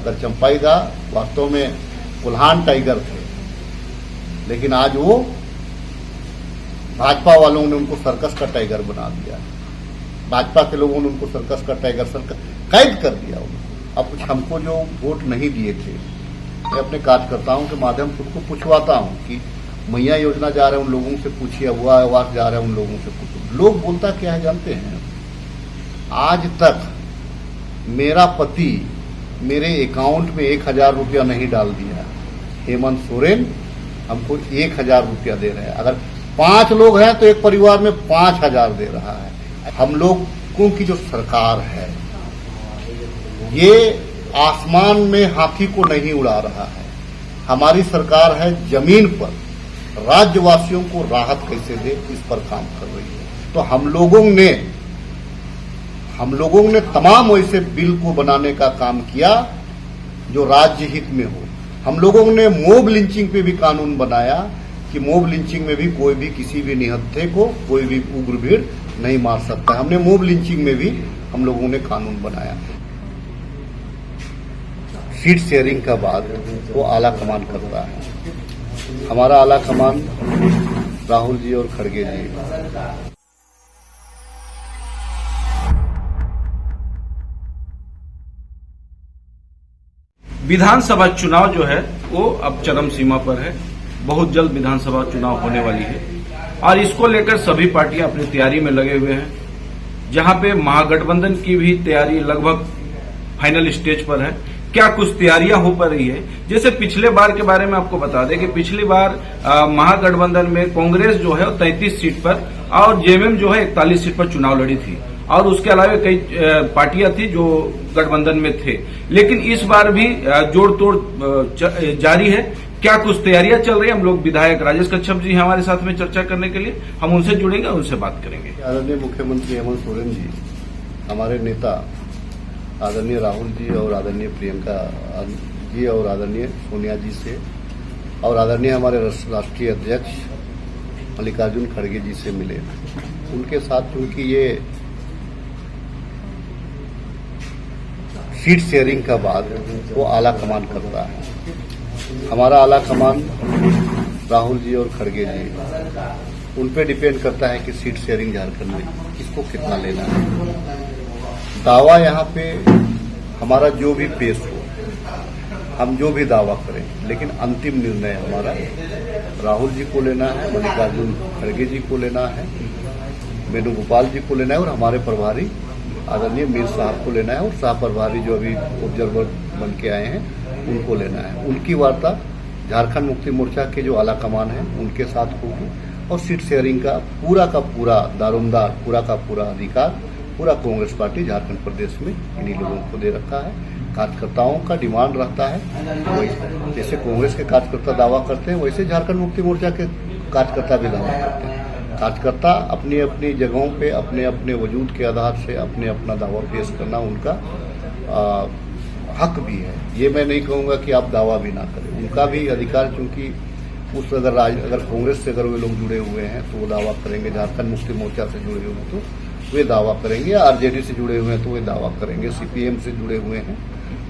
अगर चंपाईदा वास्तव में कोल्हान टाइगर थे, लेकिन आज वो भाजपा वालों ने उनको सर्कस का टाइगर बना दिया। भाजपा के लोगों ने उनको सर्कस का टाइगर कैद कर दिया उनको। अब कुछ हमको जो वोट नहीं दिए थे, मैं अपने कार्यकर्ताओं के माध्यम से उनको पूछवाता हूं कि मैया योजना जा रहे हैं उन लोगों से पूछिए, हुआ आवास जा रहे हैं उन लोगों से पूछिए। लोग बोलता क्या है जानते हैं? आज तक मेरा पति मेरे अकाउंट में 1000 रुपया नहीं डाल दिया। हेमंत सोरेन हमको 1000 रुपया दे रहे हैं। अगर 5 लोग हैं तो एक परिवार में 5000 दे रहा है। हम लोगों की जो सरकार है ये आसमान में हाथी को नहीं उड़ा रहा है। हमारी सरकार है जमीन पर राज्यवासियों को राहत कैसे दे, इस पर काम कर रही है। तो हम लोगों ने तमाम ऐसे बिल को बनाने का काम किया जो राज्य हित में हो। हम लोगों ने मोब लिंचिंग पे भी कानून बनाया कि मोब लिंचिंग में भी कोई भी किसी भी निहत्थे को कोई भी उग्र भीड़ नहीं मार सकता। हमने मोब लिंचिंग में भी हम लोगों ने कानून बनाया। सीट शेयरिंग का बाद वो आला कमान करता है। हमारा आला कमान राहुल जी और खड़गे जी। विधानसभा चुनाव जो है वो अब चरम सीमा पर है। बहुत जल्द विधानसभा चुनाव होने वाली है और इसको लेकर सभी पार्टियां अपनी तैयारी में लगे हुए हैं। जहां पे महागठबंधन की भी तैयारी लगभग फाइनल स्टेज पर है। क्या कुछ तैयारियां हो पा रही है? जैसे पिछले बार के बारे में आपको बता दें कि पिछली बार महागठबंधन में कांग्रेस जो है 33 सीट पर और जेएमएम जो है 41 सीट पर चुनाव लड़ी थी और उसके अलावा कई पार्टियां थी जो गठबंधन में थे। लेकिन इस बार भी जोड़ तोड़ जारी है। क्या कुछ तैयारियां चल रही है? हम लोग विधायक राजेश कच्छप जी हमारे साथ में चर्चा करने के लिए, हम उनसे जुड़ेंगे, उनसे बात करेंगे। आदरणीय मुख्यमंत्री हेमंत सोरेन जी, हमारे नेता आदरणीय राहुल जी और आदरणीय प्रियंका जी और आदरणीय सोनिया जी से और आदरणीय हमारे राष्ट्रीय अध्यक्ष मल्लिकार्जुन खड़गे जी से मिले। उनके साथ क्योंकि ये सीट शेयरिंग का बाद वो आला कमान करता है। हमारा आला कमान राहुल जी और खड़गे जी, उन पे डिपेंड करता है कि सीट शेयरिंग झारखंड में किसको कितना लेना है। दावा यहाँ पे हमारा जो भी पेश हो, हम जो भी दावा करें, लेकिन अंतिम निर्णय हमारा राहुल जी को लेना है, मल्लिकार्जुन खड़गे जी को लेना है, वेणुगोपाल जी को लेना है और हमारे प्रभारी आदरणीय मीर साहब को लेना है और सह प्रभारी जो अभी ऑब्जर्वर बन के आए हैं उनको लेना है। उनकी वार्ता झारखंड मुक्ति मोर्चा के जो आला कमान है उनके साथ होगी और सीट शेयरिंग का पूरा दारोमदार पूरा का पूरा अधिकार पूरा कांग्रेस पार्टी झारखंड प्रदेश में इन्हीं लोगों को दे रखा है। कार्यकर्ताओं का डिमांड रहता है, वही जैसे कांग्रेस के कार्यकर्ता दावा करते हैं वैसे झारखंड मुक्ति मोर्चा के कार्यकर्ता भी दावा करते हैं। कार्यकर्ता अपनी अपनी जगहों पे अपने अपने वजूद के आधार से अपने अपना दावा पेश करना उनका हक भी है। ये मैं नहीं कहूँगा कि आप दावा भी ना करें, उनका भी अधिकार, क्योंकि उस अगर कांग्रेस से अगर वे लोग जुड़े हुए हैं तो वो दावा करेंगे, झारखंड मुक्ति मोर्चा से जुड़े हुए हैं तो वे दावा करेंगे, आरजेडी से जुड़े हुए हैं तो वे दावा करेंगे, सीपीएम से जुड़े हुए हैं,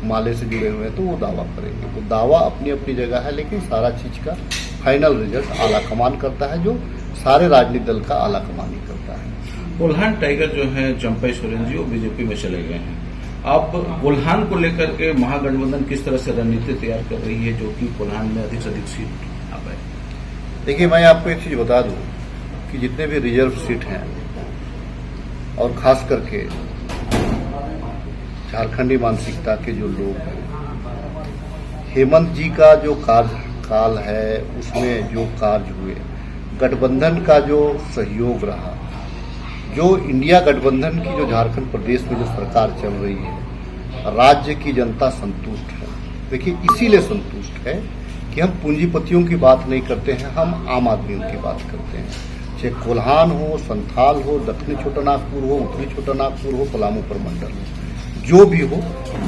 माले से जुड़े हुए हैं तो वो दावा करेंगे। तो दावा अपनी अपनी जगह है, लेकिन सारा चीज का फाइनल रिजल्ट आला कमान करता है, जो सारे राजनीतिक दल का आला कमान ही करता है। कोल्हान टाइगर जो है चंपाई सोरेन जी वो बीजेपी में चले गए हैं। अब कोल्हान को लेकर के महागठबंधन किस तरह से रणनीति तैयार कर रही है जो कि कोल्हान में अधिक से अधिक सीट आ पाए? देखिए, मैं आपको एक चीज बता दूं कि जितने भी रिजर्व सीट हैं और खास करके झारखंडी मानसिकता के जो लोग हैं, हेमंत जी का जो कार्यकाल है उसमें जो कार्य हुए, गठबंधन का जो सहयोग रहा, जो इंडिया गठबंधन की जो झारखंड प्रदेश में जो सरकार चल रही है, राज्य की जनता संतुष्ट है। देखिए, इसीलिए संतुष्ट है कि हम पूंजीपतियों की बात नहीं करते हैं, हम आम आदमियों की बात करते हैं। चाहे कोल्हान हो, संथाल हो, दक्षिणी छोटानागपुर हो, उत्तरी छोटानागपुर हो, पलामू प्रमंडल हो, जो भी हो,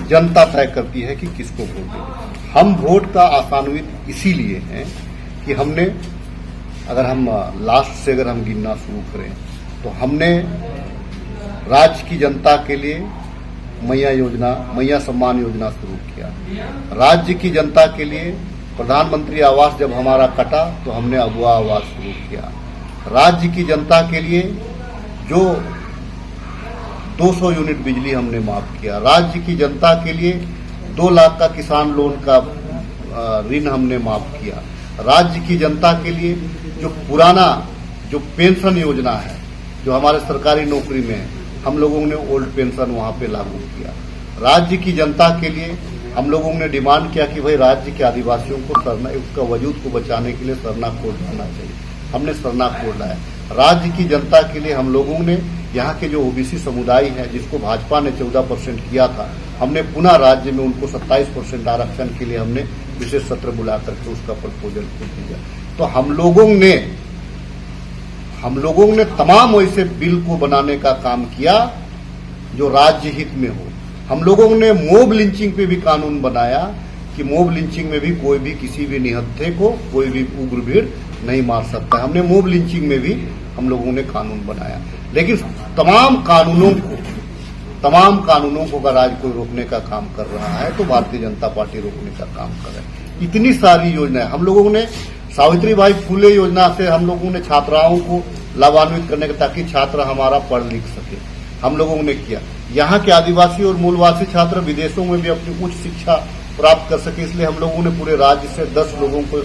जनता तय करती है कि किसको वोट दें। हम वोट का आसान्वित इसीलिए हैं कि हमने, अगर हम लास्ट से अगर हम गिनना शुरू करें तो हमने राज्य की जनता के लिए मैया योजना, मैया सम्मान योजना शुरू किया। राज्य की जनता के लिए प्रधानमंत्री आवास जब हमारा कटा तो हमने अगुआ आवास शुरू किया। राज्य की जनता के लिए जो 200 यूनिट बिजली हमने माफ किया। राज्य की जनता के लिए 2 लाख का किसान लोन का ऋण हमने माफ किया। राज्य की जनता के लिए जो पुराना जो पेंशन योजना है, जो हमारे सरकारी नौकरी में है, हम लोगों ने ओल्ड पेंशन वहां पे लागू किया। राज्य की जनता के लिए हम लोगों ने डिमांड किया कि भाई राज्य के आदिवासियों को सरना, उसका वजूद को बचाने के लिए सरना कोड लाना चाहिए। हमने सरना कोड लाया। राज्य की जनता के लिए हम लोगों ने यहाँ के जो ओबीसी समुदाय है, जिसको भाजपा ने 14% किया था, हमने पुनः राज्य में उनको 27% आरक्षण के लिए हमने विशेष सत्र बुला करके उसका प्रपोजल दिया। तो हम लोगों ने तमाम ऐसे बिल को बनाने का काम किया जो राज्य हित में हो। हम लोगों ने मोब लिंचिंग पे भी कानून बनाया कि मोब लिंचिंग में भी कोई भी किसी भी निहत्थे को कोई भी उग्र भीड़ नहीं मार सकता। हमने मोब लिंचिंग में भी हम लोगों ने कानून बनाया। लेकिन तमाम कानूनों को अगर आज कोई रोकने का काम कर रहा है तो भारतीय जनता पार्टी रोकने का काम कर रहा है। इतनी सारी योजनाएं हम लोगों ने, सावित्रीबाई फुले योजना से हम लोगों ने छात्राओं को लाभान्वित करने का, ताकि छात्र हमारा पढ़ लिख सके, हम लोगों ने किया। यहाँ के आदिवासी और मूलवासी छात्र विदेशों में भी अपनी उच्च शिक्षा प्राप्त कर सके, इसलिए हम लोगों ने पूरे राज्य से 10 लोगों को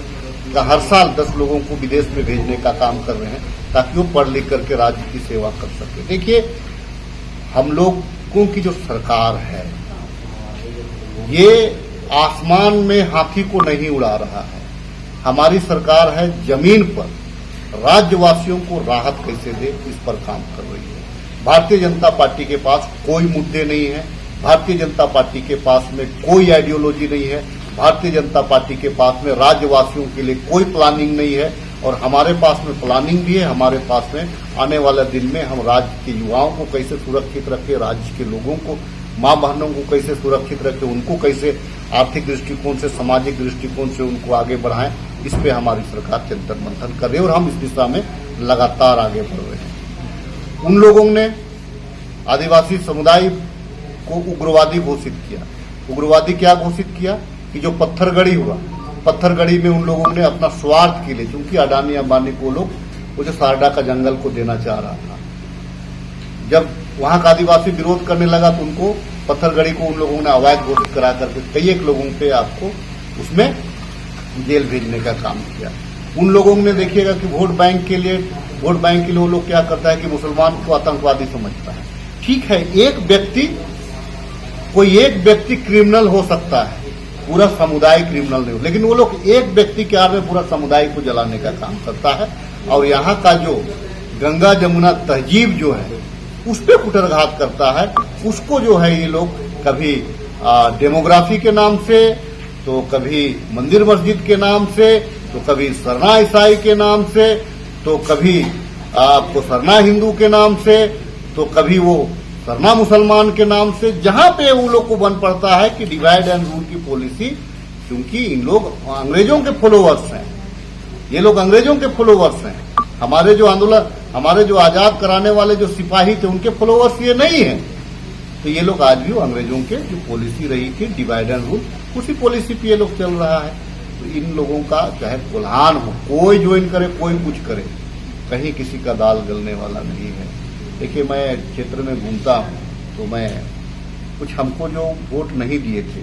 हर साल 10 लोगों को विदेश में भेजने का काम कर रहे हैं, ताकि वो पढ़ लिख करके राज्य की सेवा कर सके। देखिए, हम लोगों की जो सरकार है, ये आसमान में हाथी को नहीं उड़ा रहा है। हमारी सरकार है जमीन पर राज्यवासियों को राहत कैसे दे, इस पर काम कर रही है। भारतीय जनता पार्टी के पास कोई मुद्दे नहीं है। भारतीय जनता पार्टी के पास में कोई आइडियोलॉजी नहीं है। भारतीय जनता पार्टी के पास में राज्यवासियों के लिए कोई प्लानिंग नहीं है। और हमारे पास में प्लानिंग भी है। हमारे पास में आने वाले दिन में हम राज्य के युवाओं को कैसे सुरक्षित रखें, राज्य के लोगों को, मां बहनों को कैसे सुरक्षित रखें, उनको कैसे आर्थिक दृष्टिकोण से, सामाजिक दृष्टिकोण से उनको आगे बढ़ाएं, इस पे हमारी सरकार चिंतन मंथन कर रही है और हम इस दिशा में लगातार आगे बढ़ रहे हैं। उन लोगों ने आदिवासी समुदाय को उग्रवादी घोषित किया। उग्रवादी क्या घोषित किया कि जो पत्थरगढ़ी हुआ, पत्थरगढ़ी में उन लोगों ने अपना स्वार्थ के लिए, क्योंकि अडानी अंबानी को लोग वो जो सारडा का जंगल को देना चाह रहा था, जब वहां का आदिवासी विरोध करने लगा तो उनको पत्थरगढ़ी को उन लोगों ने अवैध घोषित करा करके कई एक लोगों पे आपको उसमें जेल भेजने का काम किया। उन लोगों ने देखिएगा कि वोट बैंक के लिए वो लोग क्या करता है कि मुसलमान को आतंकवादी समझता है। ठीक है, कोई एक व्यक्ति क्रिमिनल हो सकता है, पूरा समुदाय क्रिमिनल नहीं हो, लेकिन वो लोग एक व्यक्ति के आड़ में पूरा समुदाय को जलाने का काम करता है। और यहाँ का जो गंगा जमुना तहजीब जो है उस पर कुटरघात करता है। उसको जो है ये लोग कभी डेमोग्राफी के नाम से, तो कभी मंदिर मस्जिद के नाम से, तो कभी सरना ईसाई के नाम से, तो कभी आपको सरना हिंदू के नाम से, तो कभी वो सरना मुसलमान के नाम से, जहां पे वो लोग को बन पड़ता है कि डिवाइड एंड रूल की पॉलिसी, क्योंकि इन लोग अंग्रेजों के फॉलोवर्स हैं। ये लोग अंग्रेजों के फॉलोवर्स हैं। हमारे जो आजाद कराने वाले जो सिपाही थे उनके फॉलोवर्स ये नहीं है। तो ये लोग आज भी अंग्रेजों के जो पॉलिसी रही थी डिवाइड एंड रूल, उसी पॉलिसी पे ये लोग चल रहा है। तो इन लोगों का चाहे कोल्हान हो, कोई ज्वाइन करे, कोई कुछ करे, कहीं किसी का दाल गलने वाला नहीं है। देखिए, मैं क्षेत्र में घूमता हूँ तो मैं कुछ हमको जो वोट नहीं दिए थे,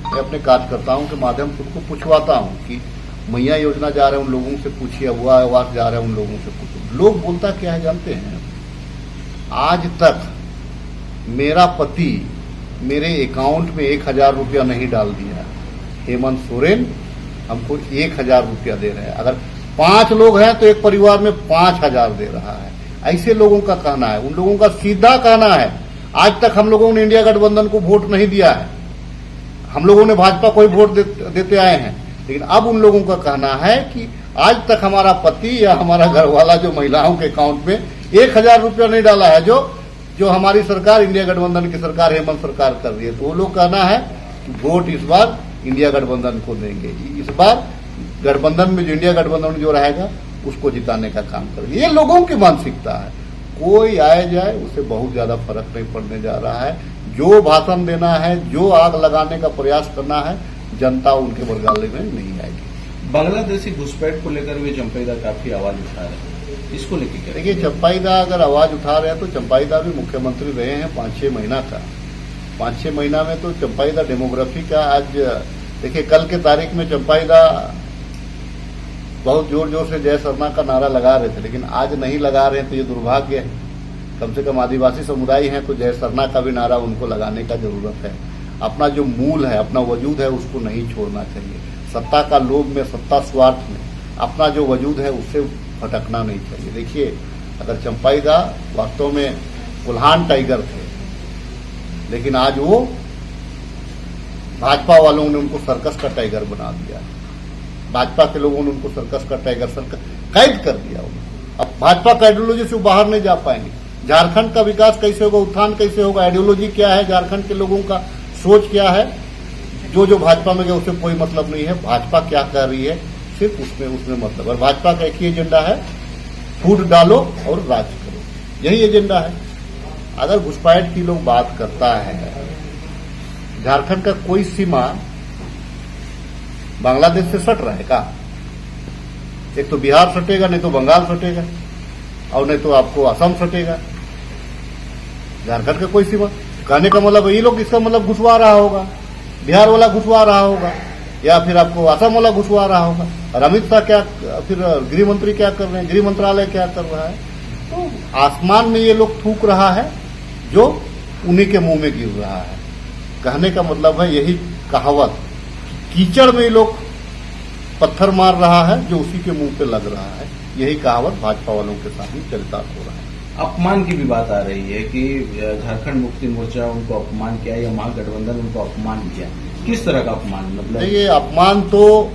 मैं अपने कार्यकर्ताओं के माध्यम से उसको पूछवाता हूँ कि मैया योजना जा रहे हैं उन लोगों से पूछिए, अगुआ आवास जा रहे हैं उन लोगों से पूछिए। लोग बोलता क्या है जानते हैं? आज तक मेरा पति मेरे अकाउंट में 1000 रुपया नहीं डाल दिया। हेमंत सोरेन हमको 1000 रुपया दे रहे हैं। अगर 5 लोग हैं तो एक परिवार में 5000 दे रहा है। ऐसे लोगों का कहना है। उन लोगों का सीधा कहना है, आज तक हम लोगों ने इंडिया गठबंधन को वोट नहीं दिया है, हम लोगों ने भाजपा को ही वोट देते आए हैं। लेकिन अब उन लोगों का कहना है कि आज तक हमारा पति या हमारा घरवाला जो महिलाओं के अकाउंट में 1000 रुपया नहीं डाला है, जो हमारी सरकार, इंडिया गठबंधन की सरकार, हेमंत सरकार कर रही है। तो वो लोग कहना है कि वोट इस बार इंडिया गठबंधन को देंगे। इस बार गठबंधन में जो इंडिया गठबंधन जो रहेगा उसको जिताने का काम करेंगे। ये लोगों की मानसिकता है। कोई आए जाए उसे बहुत ज्यादा फर्क नहीं पड़ने जा रहा है। जो भाषण देना है, जो आग लगाने का प्रयास करना है, जनता उनके बरगाले में नहीं आएगी। बांग्लादेशी घुसपैठ को लेकर भी चंपाईदा काफी आवाज उठा रहे हैं, इसको लेकर क्या? देखिए, चंपाईदा अगर आवाज उठा रहे हैं तो चंपाईदा भी मुख्यमंत्री रहे हैं 5-6 महीना का। 5-6 महीना में तो चंपाईदा डेमोग्राफी का आज देखिए, कल के तारीख में चंपाईदा बहुत जोर जोर से जय सरना का नारा लगा रहे थे, लेकिन आज नहीं लगा रहे हैं तो ये दुर्भाग्य है। कम से कम आदिवासी समुदाय हैं तो जय सरना का भी नारा उनको लगाने का जरूरत है। अपना जो मूल है, अपना वजूद है, उसको नहीं छोड़ना चाहिए। सत्ता का लोभ में, सत्ता स्वार्थ में अपना जो वजूद है उससे भटकना नहीं चाहिए। देखिए, अगर चंपाईदा वास्तव में कुल्हान टाइगर थे, लेकिन आज वो भाजपा वालों ने उनको सर्कस का टाइगर बना दिया। भाजपा के लोगों ने उनको सर्कस का टाइगर कैद कर दिया। अब भाजपा का आइडियोलॉजी से वो बाहर नहीं जा पाएंगे। झारखंड का विकास कैसे होगा, उत्थान कैसे होगा, आइडियोलॉजी क्या है, झारखंड के लोगों का सोच क्या है, जो भाजपा में गया उससे कोई मतलब नहीं है। भाजपा क्या कर रही है, सिर्फ उसमें मतलब। और भाजपा का एक ही एजेंडा है, फूट डालो और राज करो, यही एजेंडा है। अगर घुसपैठ की लोग बात करता है, झारखंड का कोई सीमा बांग्लादेश से सट रहा है का? एक तो बिहार सटेगा, नहीं तो बंगाल सटेगा, और नहीं तो आपको असम सटेगा। झारखंड का कोई सीमा, कहने का मतलब ये लोग, इसका मतलब घुसवा रहा होगा, बिहार वाला घुसवा रहा होगा, या फिर आपको असम वाला घुसवा रहा होगा। और अमित शाह क्या, फिर गृह मंत्री क्या कर रहे हैं, गृह मंत्रालय क्या कर रहा है? तो आसमान में ये लोग थूक रहा है जो उन्हीं के मुंह में गिर रहा है। कहने का मतलब है यही कहावत, कीचड़ में ये लोग पत्थर मार रहा है जो उसी के मुंह पे लग रहा है। यही कहावत भाजपा वालों के सामने चरितार्थ हो रहा है। अपमान की भी बात आ रही है कि झारखंड मुक्ति मोर्चा उनको अपमान किया या महागठबंधन उनको अपमान किया। किस तरह का अपमान? मतलब ये अपमान तो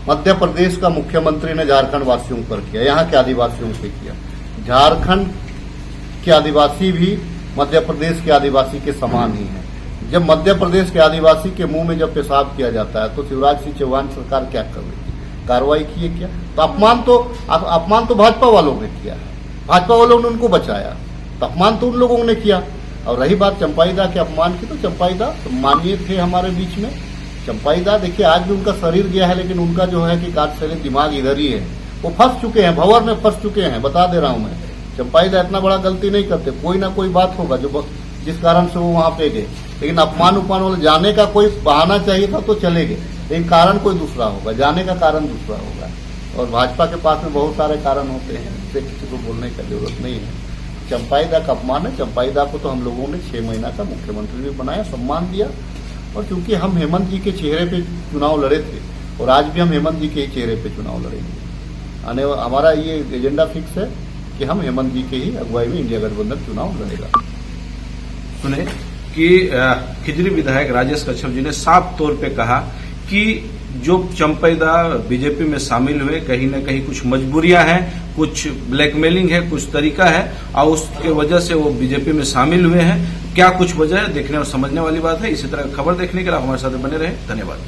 मध्य प्रदेश का मुख्यमंत्री ने झारखंड वासियों पर किया, यहाँ के आदिवासियों से किया। झारखंड के आदिवासी भी मध्य प्रदेश के आदिवासी के समान ही है। जब मध्य प्रदेश के आदिवासी के मुंह में जब पेशाब किया जाता है तो शिवराज सिंह चौहान सरकार क्या कर रही है? कार्रवाई की है क्या? तो अपमान तो भाजपा वालों ने किया है, भाजपा वालों ने उनको बचाया, तो अपमान तो उन लोगों ने किया। और रही बात चंपाईदा के अपमान की, तो चंपाईदा माननीय थे हमारे बीच में। चंपाईदा देखिए, आज भी उनका शरीर गया है, लेकिन उनका जो है कि कार्यशैली दिमाग इधर ही है। वो फंस चुके हैं, भंवर में फंस चुके हैं। बता दे रहा हूं मैं, चंपाईदा इतना बड़ा गलती नहीं करते। कोई ना कोई बात होगा जो जिस कारण से वो वहां पे गए, लेकिन अपमान उपमान वाले जाने का कोई बहाना चाहिए था तो चले गए, लेकिन कारण कोई दूसरा होगा, जाने का कारण दूसरा होगा। और भाजपा के पास में बहुत सारे कारण होते हैं, इससे किसी को बोलने की जरूरत नहीं है। चंपाईदा का अपमान है। चंपाईदा को तो हम लोगों ने 6 महीना का मुख्यमंत्री भी बनाया, सम्मान दिया। और चूंकि हम हेमंत जी के चेहरे पे चुनाव लड़े थे, और आज भी हम हेमंत जी के ही चेहरे पे चुनाव लड़ेंगे। हमारा ये एजेंडा फिक्स है कि हम हेमंत जी के ही अगुवाई में इंडिया गठबंधन चुनाव लड़ेगा। सुने कि खिजरी विधायक राजेश कच्छप जी ने साफ तौर पे कहा कि जो चंपाईदा बीजेपी में शामिल हुए, कहीं न कहीं कुछ मजबूरियां हैं, कुछ ब्लैकमेलिंग है, कुछ तरीका है, और उसके वजह से वो बीजेपी में शामिल हुए हैं। क्या कुछ वजह है, देखने और समझने वाली बात है। इसी तरह खबर देखने के लिए हमारे साथ बने रहे। धन्यवाद।